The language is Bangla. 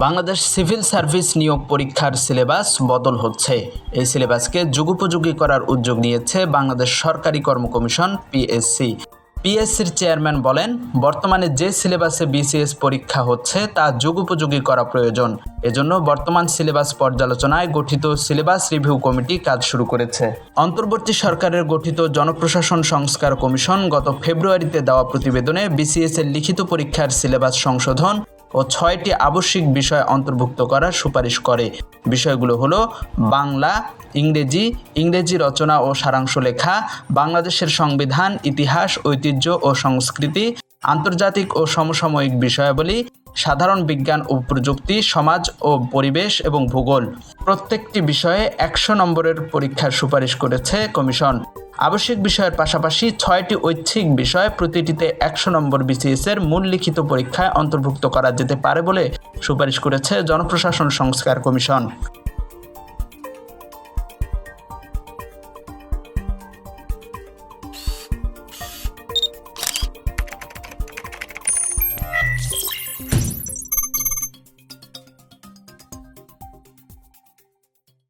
বাংলাদেশ সিভিল সার্ভিস নিয়োগ পরীক্ষার সিলেবাস বদল হচ্ছে। এই সিলেবাসকে যুগোপযোগী করার উদ্যোগ নিয়েছে বাংলাদেশ সরকারি কর্ম কমিশন পিএসসি। পিএসসির চেয়ারম্যান বলেন, বর্তমানে যে সিলেবাসে বিসিএস পরীক্ষা হচ্ছে তা যুগোপযোগী করা প্রয়োজন। এজন্য বর্তমান সিলেবাস পর্যালোচনায় গঠিত সিলেবাস রিভিউ কমিটি কাজ শুরু করেছে। অন্তর্বর্তী সরকারের গঠিত জনপ্রশাসন সংস্কার কমিশন গত ফেব্রুয়ারিতে দেওয়া প্রতিবেদনে বিসিএস এর লিখিত পরীক্ষার সিলেবাস সংশোধন ও 6টি আবশ্যিক বিষয় অন্তর্ভুক্ত করার সুপারিশ করে। বিষয়গুলো হলো বাংলা, ইংরেজি রচনা ও সারাংশ লেখা, বাংলাদেশের সংবিধান, ইতিহাস, ঐতিহ্য ও সংস্কৃতি, আন্তর্জাতিক ও সমসাময়িক বিষয়াবলী, সাধারণ বিজ্ঞান ও প্রযুক্তি, সমাজ ও পরিবেশ এবং ভূগোল। প্রত্যেকটি বিষয়ে 100 নম্বরের পরীক্ষার সুপারিশ করেছে কমিশন। আবশ্যিক বিষয়ের পাশাপাশি 6টি ঐচ্ছিক বিষয় প্রতিটিতে 100 নম্বর বিসিএস এর মূল লিখিত পরীক্ষায় অন্তর্ভুক্ত করা যেতে পারে বলে সুপারিশ করেছে জনপ্রশাসন সংস্কার কমিশন।